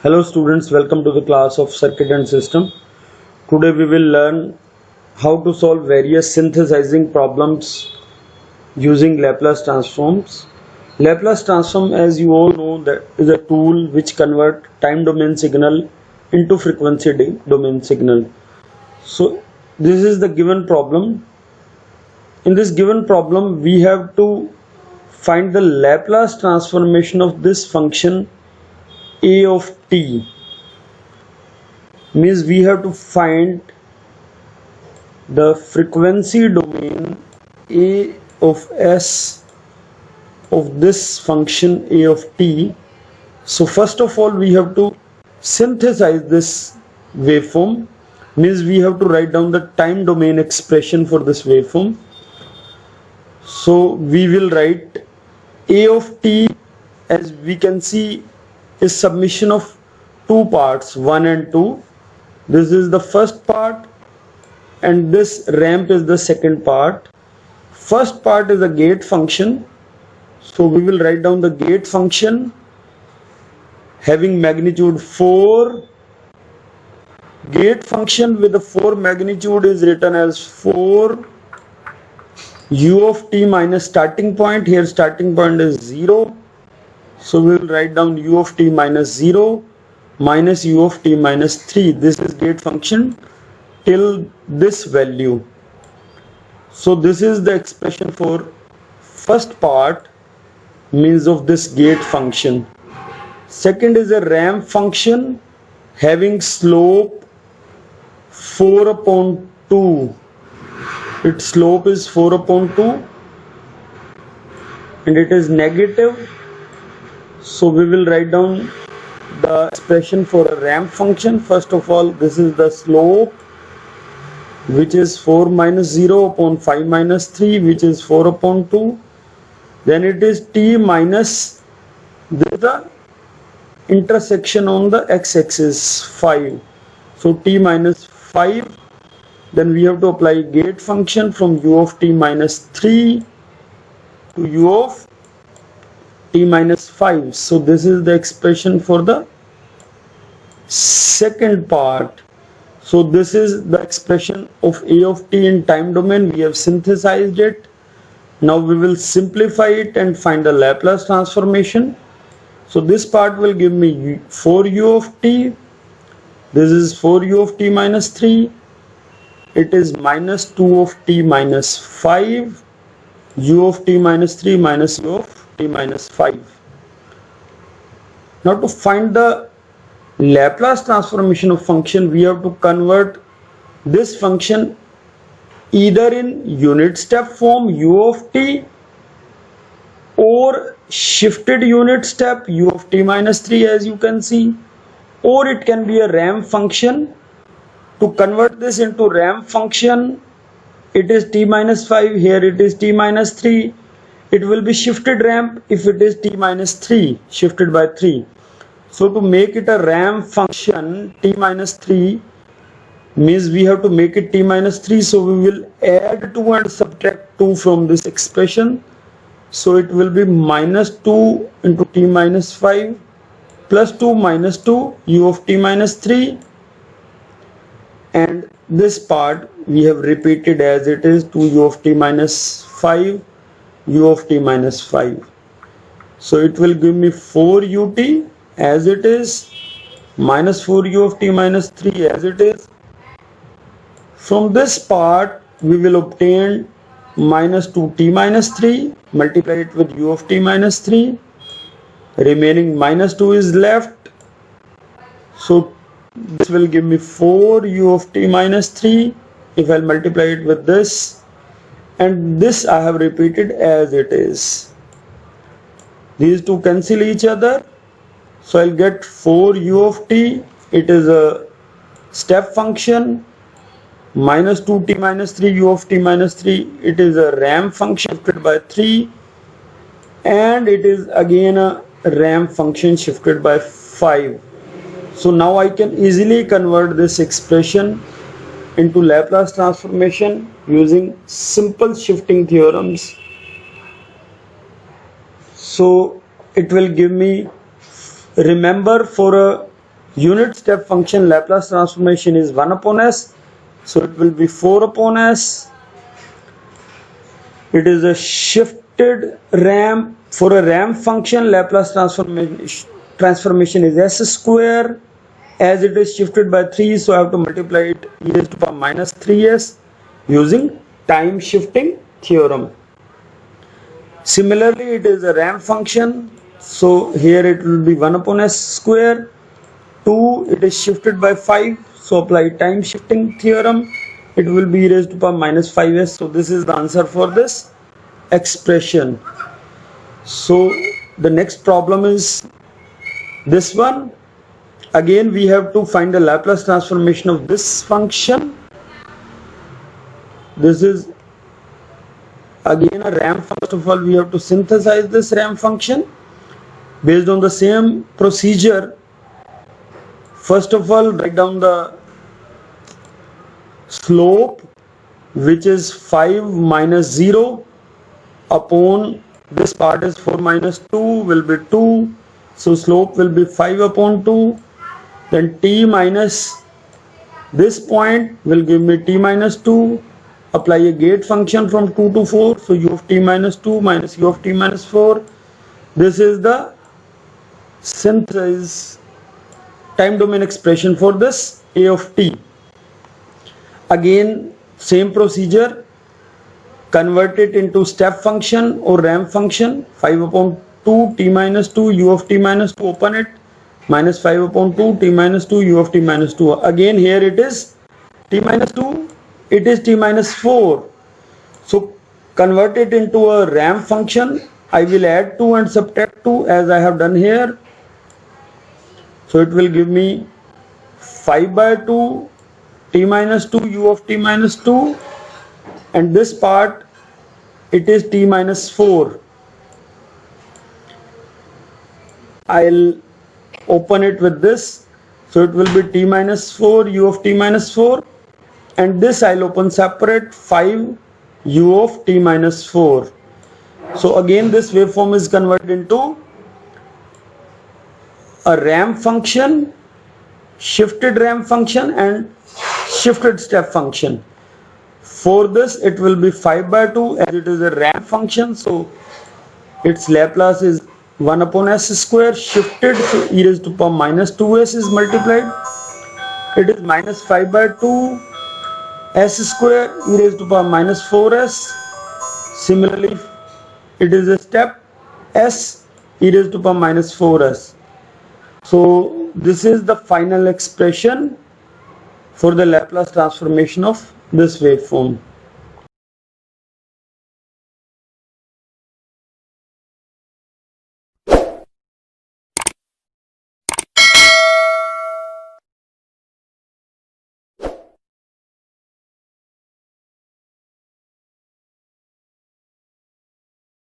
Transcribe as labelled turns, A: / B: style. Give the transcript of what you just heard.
A: Hello students, welcome to the class of Circuit and System. Today we will learn how to solve various synthesizing problems using Laplace transforms. Laplace transform, as you all know, that is a tool which convert time domain signal into frequency domain signal. So this is the given problem. In this given problem we have to find the Laplace transformation of this function a of t. Means we have to find the frequency domain a of s of this function a of t. So first of all we have to synthesize this waveform. Means we have to write down the time domain expression for this waveform. So we will write a of t, as we can see, is summation of two parts, 1 and 2. This is the first part and this ramp is the second part. First part is a gate function, so we will write down the gate function having magnitude 4. Gate function with the 4 magnitude is written as 4 u of t minus starting point. Here starting point is 0. So we will write down u of t minus 0 minus u of t minus 3. This is gate function till this value. So this is the expression for first part, means of this gate function. Second is a ramp function having slope 4 upon 2. Its slope is 4 upon 2 and it is negative. So we will write down the expression for a ramp function. First of all, this is the slope, which is 4 minus 0 upon 5 minus 3, which is 4 upon 2. Then it is t minus, this is the intersection on the x-axis, 5. So t minus 5. Then we have to apply gate function from u of t minus 3 to u of t minus 5. So this is the expression for the second part. So this is the expression of a of t in time domain. We have synthesized it. Now we will simplify it and find the Laplace transformation. So this part will give me 4u of t. This is 4u of t minus 3. It is minus 2 of t minus 5. U of t minus 3 minus u of t minus 5. Now to find the Laplace transformation of function, we have to convert this function either in unit step form u of t or shifted unit step u of t minus 3, as you can see, or it can be a ramp function. To convert this into ramp function, it is t minus 5, here it is t minus 3. It will be shifted ramp if it is t minus 3, shifted by 3. So to make it a ramp function, t minus 3 means we have to make it t minus 3. So we will add 2 and subtract 2 from this expression. So it will be minus 2 into t minus 5 plus 2 minus 2 u of t minus 3. And this part we have repeated as it is, 2 u of t minus 5 u of t minus 5. So it will give me 4 ut as it is, minus 4 u of t minus 3 as it is. From this part we will obtain minus 2t minus 3, multiply it with u of t minus 3, remaining minus 2 is left. So this will give me 4 u of t minus 3 if I'll multiply it with this, and this I have repeated as it is. These two cancel each other, so I'll get 4 u of t. It is a step function. Minus 2t minus 3 u of t minus 3, it is a ramp function shifted by 3, and it is again a ramp function shifted by 5. So now I can easily convert this expression into Laplace transformation using simple shifting theorems. So it will give me, remember, for a unit step function Laplace transformation is 1 upon s, so it will be 4 upon s. It is a shifted ramp. For a ramp function, Laplace transformation is s square. As it is shifted by 3, so I have to multiply it e raised to power minus 3s using time shifting theorem. Similarly, it is a ramp function, so here it will be 1 upon s square. 2, it is shifted by 5, so apply time shifting theorem, it will be e raised to power minus 5s. So this is the answer for this expression. So the next problem is this one. Again, we have to find the Laplace transformation of this function. This is again a ramp. First of all, we have to synthesize this ramp function based on the same procedure. First of all, write down the slope, which is 5 minus 0 upon this part is 4 minus 2 will be 2. So slope will be 5 upon 2. Then t minus this point will give me t minus 2. Apply a gate function from 2 to 4. So u of t minus 2 minus u of t minus 4. This is the synthesis time domain expression for this a of t. Again, same procedure. Convert it into step function or ramp function. 5 upon 2 t minus 2 u of t minus 2, open it, minus 5 upon 2 t minus 2 u of t minus 2. Again here it is t minus 2, it is t minus 4. So convert it into a ramp function. I will add 2 and subtract 2 as I have done here. So it will give me 5 by 2 t minus 2 u of t minus 2, and this part it is t minus 4. I'll open it with this, so it will be t minus 4 u of t minus 4, and this I'll open separate, 5 u of t minus 4. So again this waveform is converted into a ramp function, shifted ramp function and shifted step function. For this it will be 5 by 2 as it is a ramp function, so its Laplace is 1 upon s square, shifted, so e raised to power minus 2s is multiplied. It is minus 5 by 2 s square e raised to power minus 4s. Similarly, it is a step s e raised to power minus 4s. So this is the final expression for the Laplace transformation of this waveform.